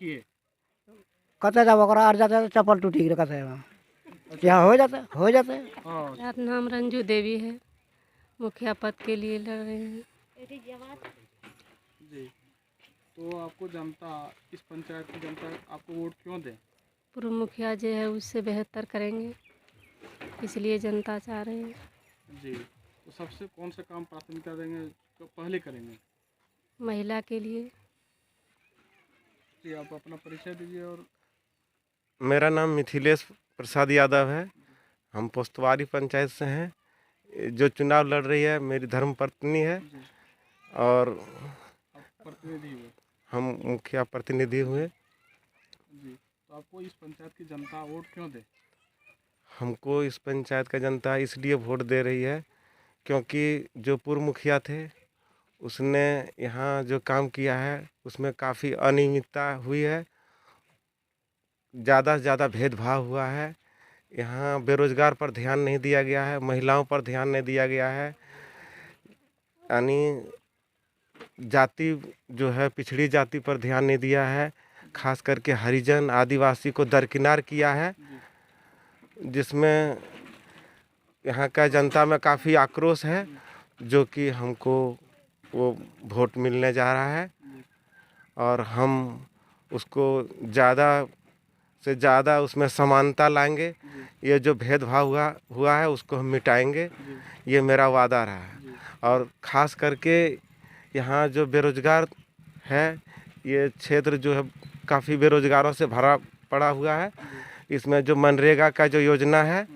किए? कहते जब ओकरा अड़ जाता है तो चप्पल टूटी गिर कहते हैं यहाँ हो जाते हैं। हाँ, मेरा नाम रंजू देवी है, मुखिया पद के लिए लड़ रहे हैं। जी। तो आपको जनता, इस पंचायत की जनता आपको वोट क्यों दे? पूर्व मुखिया जो है उससे बेहतर करेंगे, इसलिए जनता चाह रही है। जी। तो सबसे कौन सा काम प्राथमिकता देंगे, तो पहले करेंगे? महिला के लिए। जी, आप अपना परिचय दीजिए। और मेरा नाम मिथिलेश प्रसाद यादव है। हम पोस्तवारी पंचायत से हैं। जो चुनाव लड़ रही है मेरी धर्मपत्नी है जी, और आप प्रतिनिधि हुए। हम मुखिया प्रतिनिधि हुए। जी। तो आपको इस पंचायत की जनता वोट क्यों दे? हमको इस पंचायत का जनता इसलिए वोट दे रही है क्योंकि जो पूर्व मुखिया थे उसने यहाँ जो काम किया है उसमें काफ़ी अनियमितता हुई है। ज़्यादा से ज़्यादा भेदभाव हुआ है। यहाँ बेरोजगार पर ध्यान नहीं दिया गया है, महिलाओं पर ध्यान नहीं दिया गया है। यानी जाति जो है पिछड़ी जाति पर ध्यान नहीं दिया है। खास करके हरिजन आदिवासी को दरकिनार किया है, जिसमें यहाँ का जनता में काफ़ी आक्रोश है, जो कि हमको वो वोट मिलने जा रहा है और हम उसको ज़्यादा से ज़्यादा उसमें समानता लाएंगे। ये जो भेदभाव हुआ है उसको हम मिटाएंगे, ये मेरा वादा रहा है। और ख़ास करके यहाँ जो बेरोजगार है, ये क्षेत्र जो है काफ़ी बेरोजगारों से भरा पड़ा हुआ है। इसमें जो मनरेगा का जो योजना है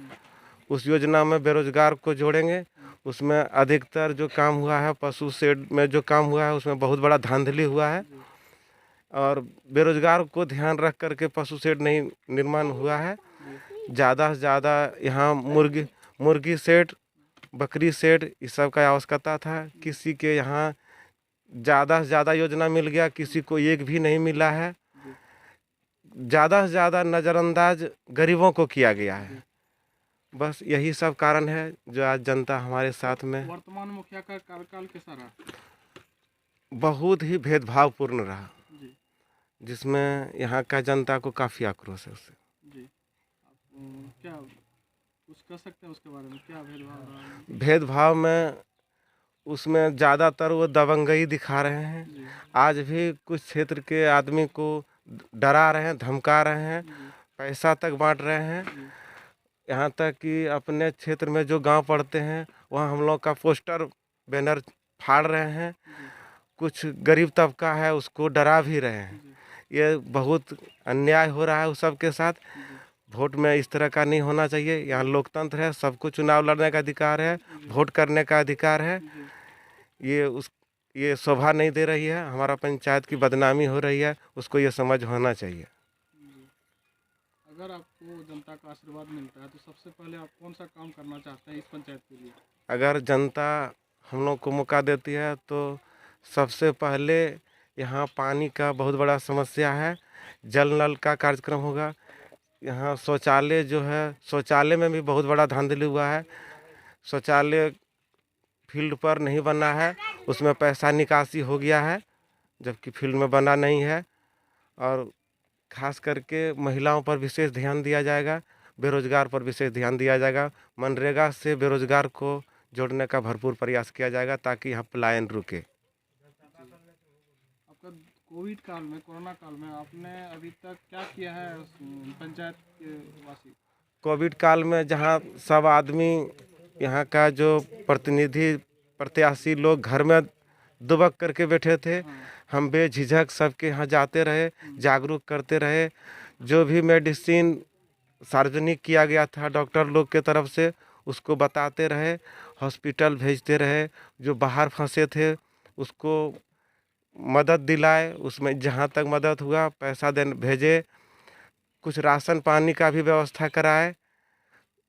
उस योजना में बेरोजगार को जोड़ेंगे। उसमें अधिकतर जो काम हुआ है पशु शेड में जो काम हुआ है उसमें बहुत बड़ा धांधली हुआ है और बेरोजगार को ध्यान रख करके पशु शेड नहीं निर्माण हुआ है। ज़्यादा से ज़्यादा यहाँ मुर्गी शेड, बकरी शेड इस सब का आवश्यकता था। किसी के यहाँ ज़्यादा से ज़्यादा योजना मिल गया, किसी को एक भी नहीं मिला है। ज़्यादा से ज़्यादा नज़रअंदाज गरीबों को किया गया है। बस यही सब कारण है जो आज जनता हमारे साथ में। वर्तमान मुखिया का कार्यकाल कैसा रहा? बहुत ही भेदभावपूर्ण रहा, जी। जिसमें यहाँ का जनता को काफ़ी आक्रोश है उससे। जी। आप क्या कुछ कह सकते हैं उसके बारे में, क्या भेदभाव रहा? भेदभाव में उसमें ज़्यादातर वो दबंगई दिखा रहे हैं। आज भी कुछ क्षेत्र के आदमी को डरा रहे हैं, धमका रहे हैं, पैसा तक बांट रहे हैं। यहाँ तक कि अपने क्षेत्र में जो गांव पड़ते हैं वहाँ हम लोग का पोस्टर बैनर फाड़ रहे हैं। कुछ गरीब तबका है उसको डरा भी रहे हैं। ये बहुत अन्याय हो रहा है उस सब के साथ। वोट में इस तरह का नहीं होना चाहिए। यहाँ लोकतंत्र है, सबको चुनाव लड़ने का अधिकार है, वोट करने का अधिकार है। ये शोभा नहीं दे रही है, हमारा पंचायत की बदनामी हो रही है, उसको ये समझ होना चाहिए। अगर आपको जनता का आशीर्वाद मिलता है तो सबसे पहले आप कौन सा काम करना चाहते हैं इस पंचायत के लिए? अगर जनता हम लोग को मौका देती है तो सबसे पहले यहाँ पानी का बहुत बड़ा समस्या है। जल नल का कार्यक्रम होगा। यहाँ शौचालय जो है, शौचालय में भी बहुत बड़ा धांधली हुआ है। शौचालय फील्ड पर नहीं बना है, उसमें पैसा निकासी हो गया है जबकि फील्ड में बना नहीं है। और खास करके महिलाओं पर विशेष ध्यान दिया जाएगा, बेरोजगार पर विशेष ध्यान दिया जाएगा। मनरेगा से बेरोजगार को जोड़ने का भरपूर प्रयास किया जाएगा ताकि यहाँ पलायन रुके। आपका कोविड काल में, कोरोना काल में आपने अभी तक क्या किया है उस पंचायत के वासी? कोविड काल में जहाँ सब आदमी यहाँ का जो प्रतिनिधि प्रत्याशी लोग घर में दुबक करके बैठे थे, हम बेझिझक सबके यहाँ जाते रहे, जागरूक करते रहे। जो भी मेडिसिन सार्वजनिक किया गया था डॉक्टर लोग के तरफ से उसको बताते रहे, हॉस्पिटल भेजते रहे। जो बाहर फंसे थे उसको मदद दिलाए, उसमें जहाँ तक मदद हुआ पैसा भेजे। कुछ राशन पानी का भी व्यवस्था कराए,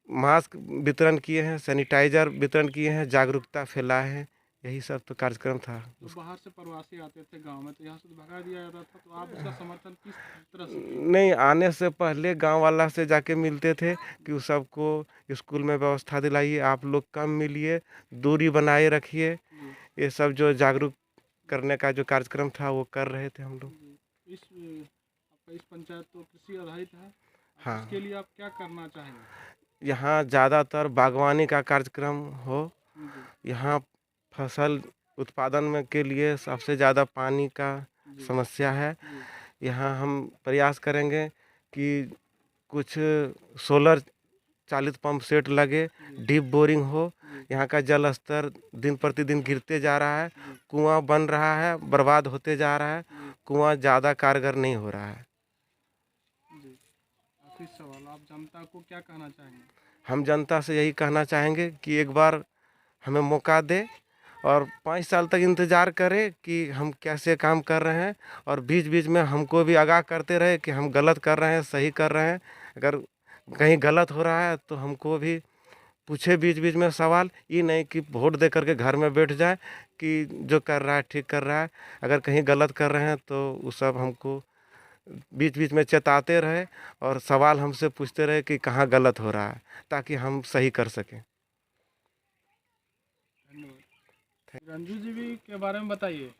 मास्क वितरण किए हैं, सैनिटाइजर वितरण किए हैं, जागरूकता फैलाए हैं। यही सब तो कार्यक्रम था। तो बाहर से प्रवासी आते थे गांव में तो यहाँ से तो भगा दिया जाता था, तो आप उसका समर्थन किस तरह से किए? नहीं, आने से पहले गांव वाला से जाके मिलते थे कि उस सबको स्कूल में व्यवस्था दिलाइए, आप लोग कम मिलिए, दूरी बनाए रखिए। ये सब जो जागरूक करने का जो कार्यक्रम था वो कर रहे थे हम लोग। इस आपका इस पंचायत तो कृषि आधारित है, हाँ। इसके लिए आप क्या करना चाहेंगे? यहाँ ज़्यादातर बागवानी का कार्यक्रम हो। जी यहाँ फसल उत्पादन में के लिए सबसे ज़्यादा पानी का जी समस्या है। जी यहाँ हम प्रयास करेंगे कि कुछ सोलर चालित पंप सेट लगे, डीप बोरिंग हो। जी यहाँ का जल स्तर दिन प्रतिदिन गिरते जा रहा है, जी कुआं बन रहा है, बर्बाद होते जा रहा है, जी कुआं ज़्यादा कारगर नहीं हो रहा है। जी। आखिरी सवाल, आप जनता को क्या कहना चाहेंगे? हम जनता से यही कहना चाहेंगे कि एक बार हमें मौका दे और 5 साल तक इंतज़ार करें कि हम कैसे काम कर रहे हैं, और बीच बीच में हमको भी आगाह करते रहे कि हम गलत कर रहे हैं, सही कर रहे हैं। अगर कहीं गलत हो रहा है तो हमको भी पूछे बीच बीच में सवाल, ये नहीं कि वोट दे करके घर में बैठ जाए कि जो कर रहा है ठीक कर रहा है। अगर कहीं गलत कर रहे हैं तो वो सब हमको बीच बीच में चेताते रहे और सवाल हमसे पूछते रहे कि कहाँ गलत हो रहा है, ताकि हम सही कर सकें। धन्यवाद। रंजू जी भी के बारे में बताइए,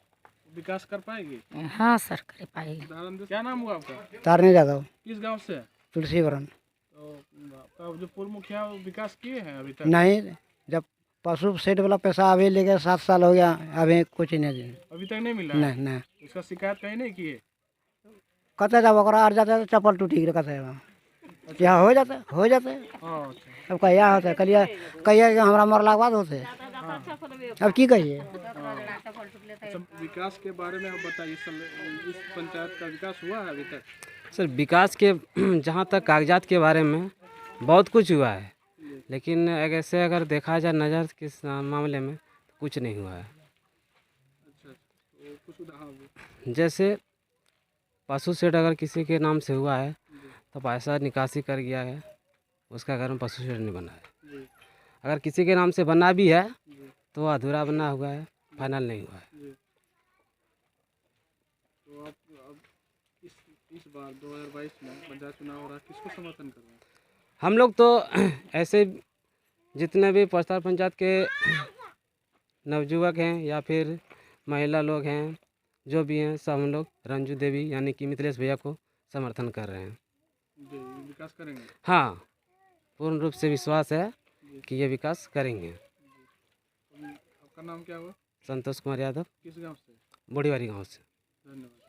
विकास कर पाएगी? हाँ सर, कर पाएगी। उदाहरण दे। क्या नाम हुआ आपका? तारने जादव, किस गांव से? तुलसीवरण। तो आपका जो पूर्व मुखिया वो विकास किए हैं अभी तक? नहीं, जब पशु सेट वाला पैसा अभी लेके 7 साल हो गया, अभी कुछ नहीं दिया। अभी तक नहीं मिला? नहीं नहीं, इसका शिकायत कहीं नहीं किए? कते जब ओकरा आर जाते तो चप्पल टूटी गिर कते यहाँ हो जाते हाँ अच्छा। अब कहिया होते, कहिए कि हमरा मरला के बाद होते। अब की कहिए? अच्छा, विकास के बारे में आप बताइए, इस पंचायत का विकास हुआ है अभी तक? सर विकास के जहाँ तक कागजात के बारे में बहुत कुछ हुआ है, लेकिन ऐसे अगर देखा जाए नज़र के मामले में तो कुछ नहीं हुआ है। अच्छा, तो कुछ उदाहरण? जैसे पशु शेड अगर किसी के नाम से हुआ है तो पैसा निकासी कर गया है, उसका घर में पशु शेड नहीं बना है। जी अगर किसी के नाम से बना भी है जी तो अधूरा बना हुआ है, फाइनल नहीं हुआ है। जी। तो आप अब इस बार 2022 में पंचायत चुनाव हो रहा है, किसको समर्थन कर रहे हैं? हम लोग तो ऐसे जितने भी प्रस्ताव पंचायत के नवयुवक हैं या फिर महिला लोग हैं, जो भी हैं, सब हम लोग रंजू देवी यानी कि मिथिलेश भैया को समर्थन कर रहे हैं। जी, विकास करेंगे? हाँ, पूर्ण रूप से विश्वास है कि ये विकास करेंगे। आपका नाम क्या हुआ? संतोष कुमार यादव, किस गांव से? बोड़ीवारी गांव से। धन्यवाद।